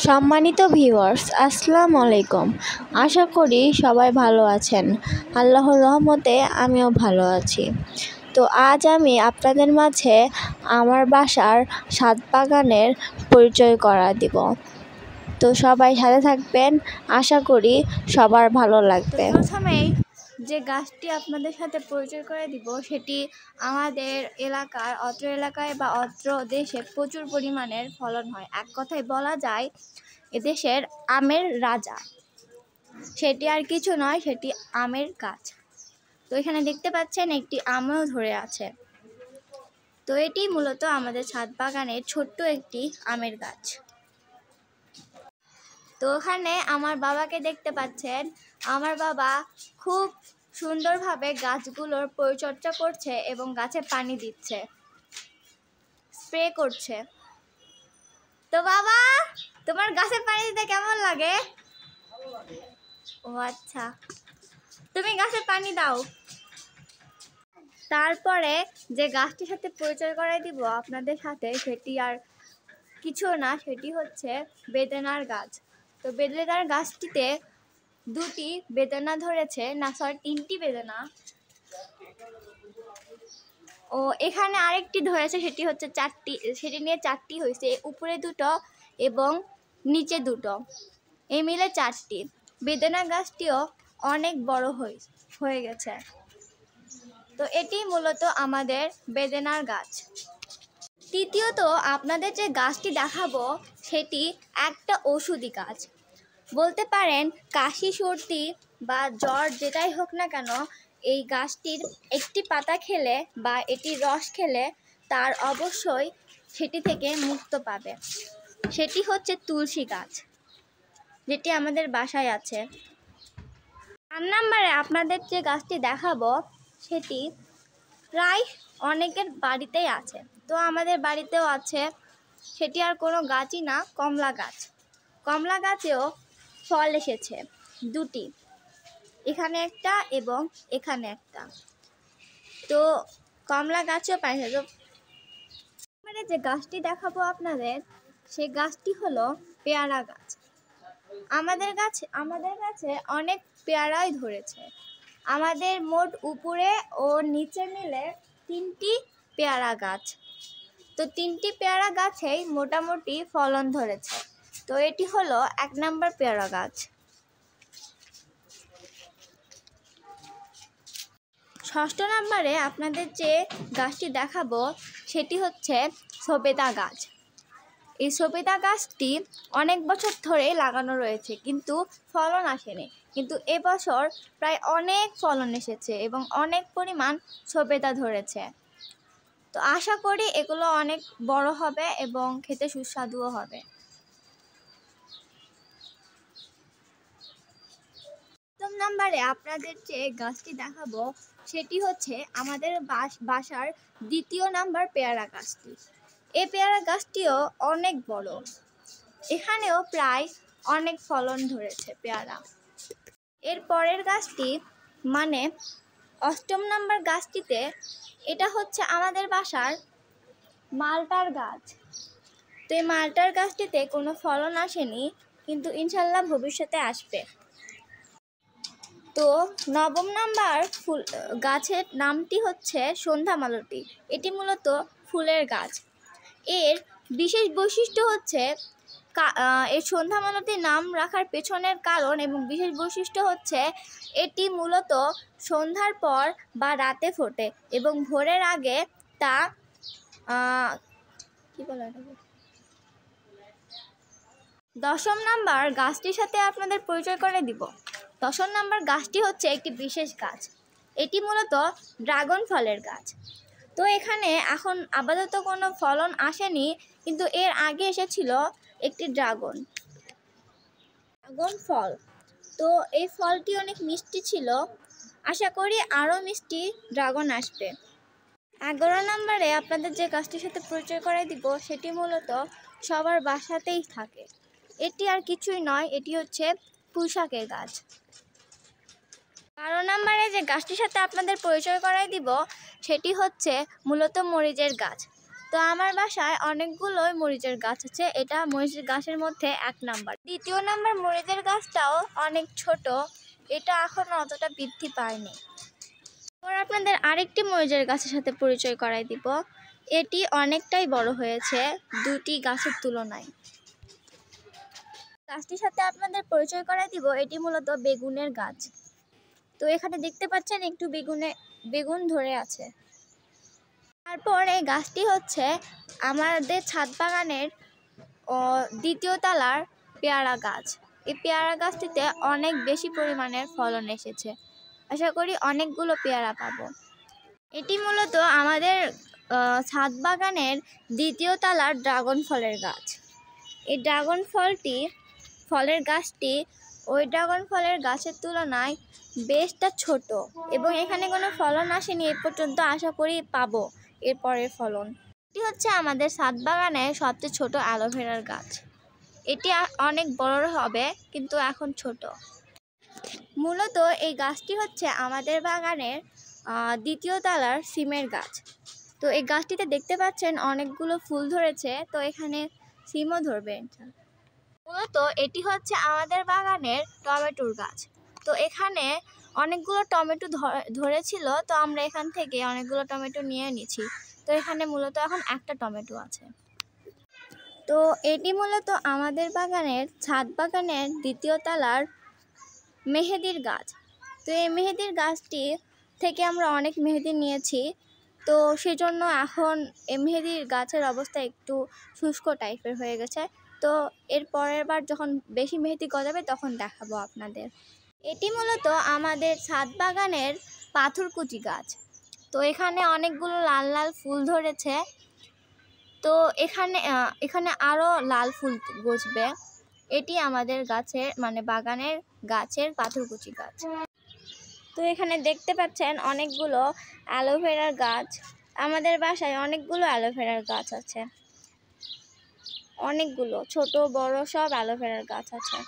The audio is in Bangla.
সম্মানিত ভিউয়ার্স, আসসালামু আলাইকুম। আশা করি সবাই ভালো আছেন। আল্লাহর রহমতে আমিও ভালো আছি। তো আজ আমি আপনাদের মাঝে আমার বাসার ছাদ বাগানের পরিচয় করা দিব। তো সবাই সাথে থাকবেন, আশা করি সবার ভালো লাগবে। প্রথমেই যে গাছটি আপনাদের সাথে পরিচয় করে দিব সেটি আমাদের অত্র এলাকায় বা অত্র দেশে প্রচুর পরিমাণের ফলন হয়। এক কথায় বলা যায় এদেশের আমের রাজা। সেটি আর কিছু নয়, সেটি আমের গাছ। তো এখানে দেখতে পাচ্ছেন একটি আমও ধরে আছে। তো এটি মূলত আমাদের ছাদ বাগানের ছোট্ট একটি আমের গাছ। তো ওখানে আমার বাবাকে দেখতে পাচ্ছেন। আমার বাবা খুব সুন্দরভাবে গাছগুলোর পরিচর্যা করছে এবং গাছে পানি দিচ্ছে, স্প্রে করছে। তো বাবা, তোমার গাছে পানি দিতে কেমন লাগে? ও আচ্ছা, তুমি গাছে পানি দাও। তারপরে যে গাছটির সাথে পরিচয় করাই দিব আপনাদের সাথে, সেটি আর কিছু না, সেটি হচ্ছে বেদানার গাছ। তো বেদানার গাছটিতে দুটি বেদানা ধরেছে, না সরি তিনটি বেদানা। ও এখানে আরেকটি ধরেছে, সেটি হচ্ছে চারটি, সেটি নিয়ে চারটি হয়েছে, উপরে দুটো এবং নিচে দুটো, এই মিলে চারটি। বেদানা গাছটিও অনেক বড় হয়ে গেছে। তো এটি মূলত আমাদের বেদানার গাছ। তৃতীয়ত আপনাদের যে গাছটি দেখাবো সেটি একটা ঔষধি গাছ। বলতে পারেন কাশি, সর্দি বা জ্বর যেটাই হোক না কেন, এই গাছটির একটি পাতা খেলে বা এটির রস খেলে তার অবশ্যই সেটি থেকে মুক্ত পাবে। সেটি হচ্ছে তুলসী গাছ, যেটি আমাদের বাসায় আছে। 4 নম্বরে আপনাদের যে গাছটি দেখাবো সেটি প্রায় অনেকের বাড়িতেই আছে। তো আমাদের বাড়িতেও আছে। সেটি আর কোনো গাছই না, কমলা গাছ। কমলা গাছেও ফল এসেছে দুটি, এখানে একটা এবং এখানে একটা। তো কমলা গাছও পাইছে। তো যে গাছটি দেখাবো আপনাদের, সেই গাছটি হলো পেয়ারা গাছ। আমাদের গাছে অনেক পেয়ারাই ধরেছে। আমাদের মোট উপরে ও নিচে মিলে 3টি পেয়ারা গাছ। তো 3টি পেয়ারা গাছেই মোটামুটি ফলন ধরেছে। তো এটি হলো 1 নম্বর পেয়ারা গাছ। 6 নম্বরে আপনাদের যে গাছটি দেখাবো সেটি হচ্ছে সবেদা গাছ। এই সবেদা গাছটি অনেক বছর ধরে লাগানো রয়েছে, কিন্তু ফলন আসেনি। কিন্তু এবছর প্রায় অনেক ফলন এসেছে এবং অনেক পরিমাণ সবেদা ধরেছে। তো আশা করি এগুলো অনেক বড় হবে এবং খেতে সুস্বাদুও হবে। 7 নম্বরে আপনাদের যে গাছটি দেখাবো সেটি হচ্ছে আমাদের বাসার 2য় নাম্বার পেয়ারা গাছটি। এই পেয়ারা গাছটিও অনেক বড়, এখানেও প্রায় অনেক ফলন ধরেছে পেয়ারা। এর পরের গাছটি মানে 8ম নাম্বার গাছটিতে, এটা হচ্ছে আমাদের বাসার মালটার গাছ। তো এই মালটার গাছটিতে কোনো ফলন আসেনি, কিন্তু ইনশাল্লাহ ভবিষ্যতে আসবে। তো 9ম নাম্বার গাছের নামটি হচ্ছে সন্ধ্যা মালতী। এটি মূলত ফুলের গাছ। এর বিশেষ বৈশিষ্ট্য হচ্ছে এর সন্ধ্যা মালতী নাম রাখার পেছনের কারণ এবং বিশেষ বৈশিষ্ট্য হচ্ছে এটি মূলত সন্ধ্যার পর বা রাতে ফোটে এবং ভোরের আগে তা কি বলে 10ম নাম্বার গাছটির সাথে আপনাদের পরিচয় করে দিব। 10ম নাম্বার গাছটি হচ্ছে একটি বিশেষ গাছ। এটি মূলত ড্রাগন ফলের গাছ। তো এখানে এখন আপাতত কোনো ফলন আসেনি, কিন্তু এর আগে এসেছিল একটি ড্রাগন ফল। তো এই ফলটি অনেক মিষ্টি ছিল। আশা করি আরও মিষ্টি ড্রাগন আসবে। 11 নম্বরে আপনাদের যে গাছটির সাথে পরিচয় করাই দিব সেটি মূলত সবার বাসাতেই থাকে। এটি আর কিছুই নয়, এটি হচ্ছে পুঁইশাকের গাছ। 12 নম্বরে যে গাছটির সাথে আপনাদের পরিচয় করাই দিব সেটি হচ্ছে মূলত মরিচের গাছ। তো আমার বাসায় অনেকগুলোই মরিচের গাছ আছে, এটা মরিচের গাছের মধ্যে 1 নাম্বার। দ্বিতীয় নাম্বার মরিচের গাছটাও অনেক ছোট, এটা এখনো অতটা বৃদ্ধি পায়নি। এবার আপনাদের আরেকটি মরিচের গাছের সাথে পরিচয় করাই দিব। এটি অনেকটাই বড় হয়েছে দুটি গাছের তুলনায়। গাছটির সাথে আপনাদের পরিচয় করাই দিব, এটি মূলত বেগুনের গাছ। তো এখানে দেখতে পাচ্ছেন একটু বেগুন ধরে আছে। তারপর এই গাছটি হচ্ছে আমাদের ছাদ বাগানের দ্বিতীয় তলার পেয়ারা গাছ। এই পেয়ারা গাছটিতে অনেক বেশি পরিমাণের ফলন এসেছে, আশা করি অনেকগুলো পেয়ারা পাবো। এটি মূলত আমাদের ছাদ বাগানের দ্বিতীয় তলার ড্রাগন ফলের গাছ। এই ড্রাগন ফলের গাছটি ওই ড্রাগন ফলের গাছের তুলনায় বেশটা ছোট, এবং এখানে কোনো ফলন আসেনি এ পর্যন্ত, আশা করি পাবো এরপরের ফলন। এটি হচ্ছে আমাদের ছাদ বাগানের সবচেয়ে ছোট অ্যালোভেরার গাছ। এটি অনেক বড় হবে কিন্তু এখন ছোট। মূলত এই গাছটি হচ্ছে আমাদের বাগানের দ্বিতীয় তলার সিমের গাছ। তো এই গাছটিতে দেখতে পাচ্ছেন অনেকগুলো ফুল ধরেছে, তো এখানে সিমও ধরবে। মূলত এটি হচ্ছে আমাদের বাগানের টমেটোর গাছ। তো এখানে অনেকগুলো টমেটো ধরেছিল, তো আমরা এখান থেকে অনেকগুলো টমেটো নিয়ে নিয়েছি। তো এখানে মূলত এখন একটা টমেটো আছে। তো এটি মূলত আমাদের বাগানের ছাদ বাগানের দ্বিতীয় তলার মেহেদির গাছ। তো এই মেহেদির গাছটি থেকে আমরা অনেক মেহেদি নিয়েছি, তো সেজন্য এখন এই মেহেদির গাছের অবস্থা একটু শুষ্ক টাইপের হয়ে গেছে। তো এর পরের বার যখন বেশি মেহেদি গজাবে তখন দেখাবো আপনাদের। এটি মূলত আমাদের ছাদ বাগানের পাথরকুচি গাছ। তো এখানে অনেকগুলো লাল লাল ফুল ধরেছে, তো এখানে আরও লাল ফুল গজবে। এটি আমাদের গাছের বাগানের গাছের পাথরকুচি গাছ। তো এখানে দেখতে পাচ্ছেন অনেকগুলো অ্যালোভেরার গাছ। আমাদের বাসায় অনেকগুলো অ্যালোভেরার গাছ আছে, অনেকগুলো ছোট বড় সব অ্যালোভেরার গাছ আছে।